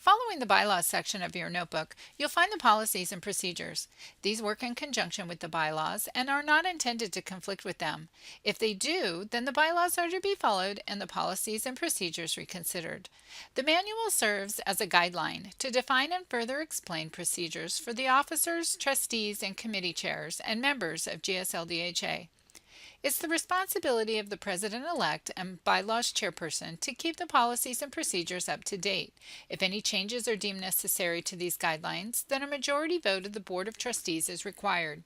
Following the bylaws section of your notebook, you'll find the policies and procedures. These work in conjunction with the bylaws and are not intended to conflict with them. If they do, then the bylaws are to be followed and the policies and procedures reconsidered. The manual serves as a guideline to define and further explain procedures for the officers, trustees, and committee chairs and members of GSLDHA. It's the responsibility of the president-elect and bylaws chairperson to keep the policies and procedures up to date. If any changes are deemed necessary to these guidelines, then a majority vote of the Board of Trustees is required.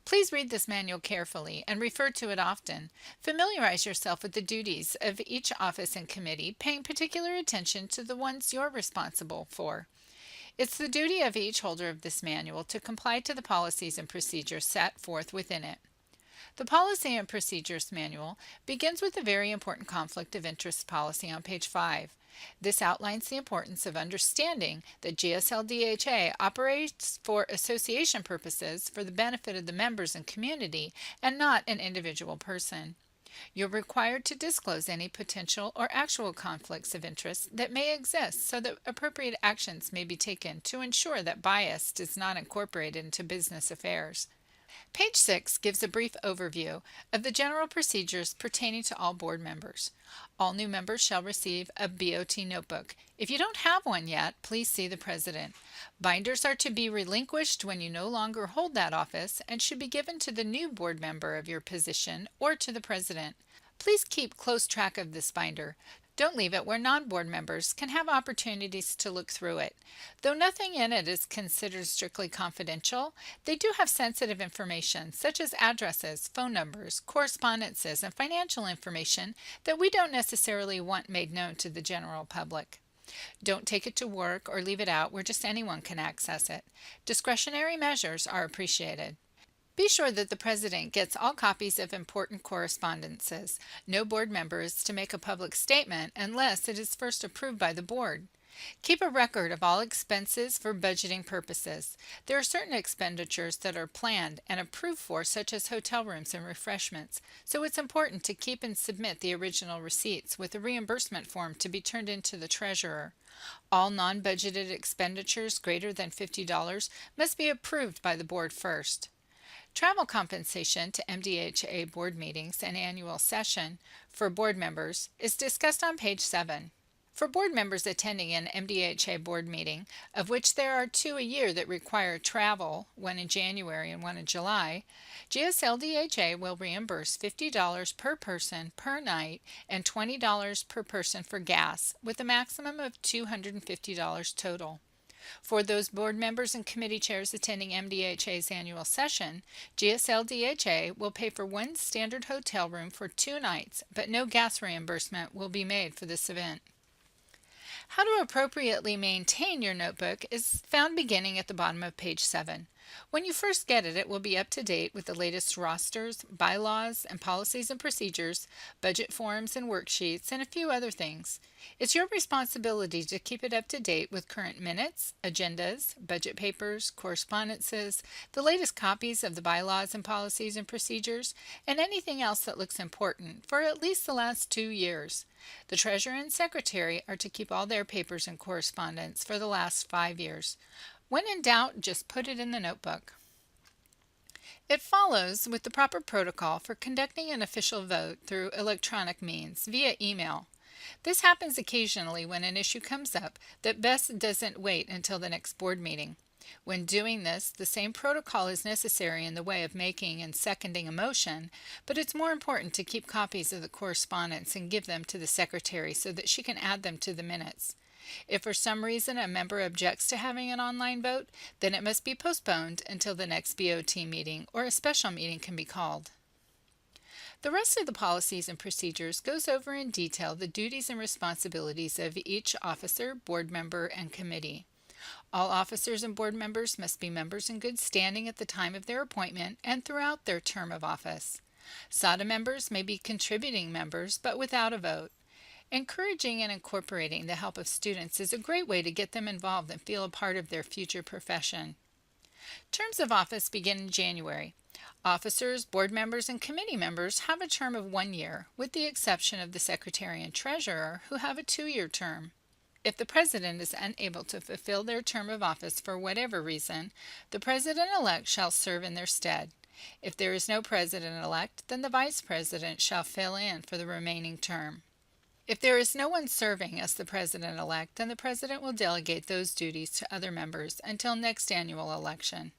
Please read this manual carefully and refer to it often. Familiarize yourself with the duties of each office and committee, paying particular attention to the ones you're responsible for. It's the duty of each holder of this manual to comply to the policies and procedures set forth within it. The Policy and Procedures Manual begins with a very important conflict of interest policy on page 5. This outlines the importance of understanding that GSLDHA operates for association purposes for the benefit of the members and community and not an individual person. You're required to disclose any potential or actual conflicts of interest that may exist so that appropriate actions may be taken to ensure that bias is not incorporated into business affairs. Page 6 gives a brief overview of the general procedures pertaining to all board members. All new members shall receive a BOT notebook. If you don't have one yet, please see the president. Binders are to be relinquished when you no longer hold that office and should be given to the new board member of your position or to the president. Please keep close track of this binder. Don't leave it where non-board members can have opportunities to look through it. Though nothing in it is considered strictly confidential, they do have sensitive information such as addresses, phone numbers, correspondences, and financial information that we don't necessarily want made known to the general public. Don't take it to work or leave it out where just anyone can access it. Discretionary measures are appreciated. Be sure that the president gets all copies of important correspondences. No board member is to make a public statement unless it is first approved by the board. Keep a record of all expenses for budgeting purposes. There are certain expenditures that are planned and approved for, such as hotel rooms and refreshments, so it's important to keep and submit the original receipts with a reimbursement form to be turned in to the treasurer. All non-budgeted expenditures greater than $50 must be approved by the board first. Travel compensation to MDHA board meetings and annual session for board members is discussed on page 7. For board members attending an MDHA board meeting, of which there are 2 a year that require travel, one in January and one in July, GSLDHA will reimburse $50 per person per night and $20 per person for gas, with a maximum of $250 total. For those board members and committee chairs attending MDHA's annual session, GSLDHA will pay for one standard hotel room for 2 nights, but no gas reimbursement will be made for this event. How to appropriately maintain your notebook is found beginning at the bottom of page 7. When you first get it, it will be up to date with the latest rosters, bylaws, and policies and procedures, budget forms and worksheets, and a few other things. It's your responsibility to keep it up to date with current minutes, agendas, budget papers, correspondences, the latest copies of the bylaws and policies and procedures, and anything else that looks important for at least the last 2 years. The treasurer and secretary are to keep all their papers and correspondence for the last 5 years. When in doubt, just put it in the notebook. It follows with the proper protocol for conducting an official vote through electronic means via email. This happens occasionally when an issue comes up that best doesn't wait until the next board meeting. When doing this, the same protocol is necessary in the way of making and seconding a motion, but it's more important to keep copies of the correspondence and give them to the secretary so that she can add them to the minutes. If for some reason a member objects to having an online vote, then it must be postponed until the next BOT meeting or a special meeting can be called. The rest of the policies and procedures goes over in detail the duties and responsibilities of each officer, board member, and committee. All officers and board members must be members in good standing at the time of their appointment and throughout their term of office. SADA members may be contributing members, but without a vote. Encouraging and incorporating the help of students is a great way to get them involved and feel a part of their future profession. Terms of office begin in January. Officers, board members, and committee members have a term of 1 year, with the exception of the secretary and treasurer, who have a 2-year term. If the president is unable to fulfill their term of office for whatever reason, the president-elect shall serve in their stead. If there is no president-elect, then the vice president shall fill in for the remaining term. If there is no one serving as the president-elect, then the president will delegate those duties to other members until next annual election.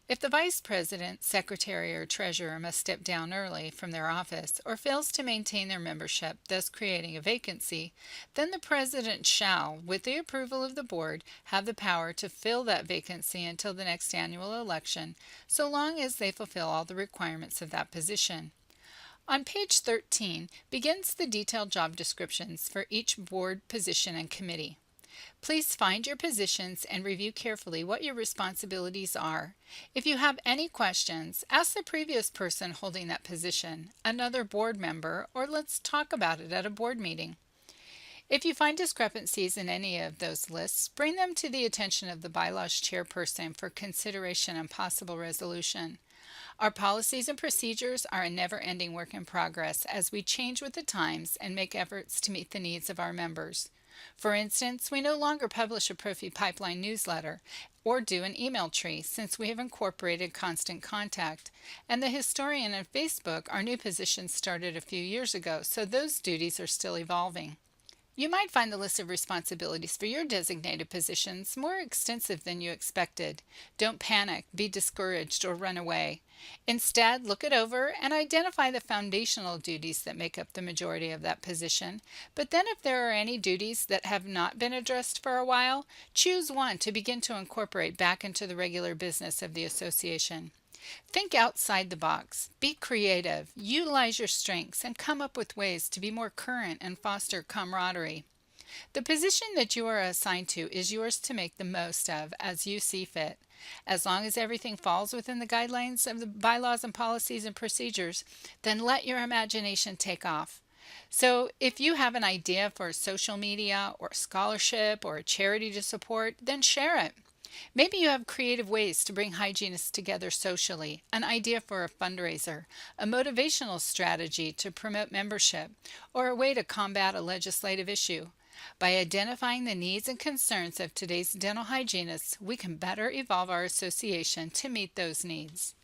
If the vice president, secretary, or treasurer must step down early from their office or fails to maintain their membership, thus creating a vacancy, then the president shall, with the approval of the board, have the power to fill that vacancy until the next annual election, so long as they fulfill all the requirements of that position. On page 13 begins the detailed job descriptions for each board position and committee. Please find your positions and review carefully what your responsibilities are. If you have any questions, ask the previous person holding that position, another board member, or let's talk about it at a board meeting. If you find discrepancies in any of those lists, bring them to the attention of the bylaws chairperson for consideration and possible resolution. Our policies and procedures are a never-ending work in progress as we change with the times and make efforts to meet the needs of our members. For instance, we no longer publish a Profi Pipeline newsletter or do an email tree since we have incorporated constant contact. And the historian and Facebook, our new position started a few years ago, so those duties are still evolving. You might find the list of responsibilities for your designated positions more extensive than you expected. Don't panic, be discouraged, or run away. Instead, look it over and identify the foundational duties that make up the majority of that position. But then if there are any duties that have not been addressed for a while, choose one to begin to incorporate back into the regular business of the association. Think outside the box, be creative, utilize your strengths, and come up with ways to be more current and foster camaraderie. The position that you are assigned to is yours to make the most of as you see fit. As long as everything falls within the guidelines of the bylaws and policies and procedures, then let your imagination take off. So if you have an idea for social media or scholarship or a charity to support, then share it. Maybe you have creative ways to bring hygienists together socially, an idea for a fundraiser, a motivational strategy to promote membership, or a way to combat a legislative issue. By identifying the needs and concerns of today's dental hygienists, we can better evolve our association to meet those needs.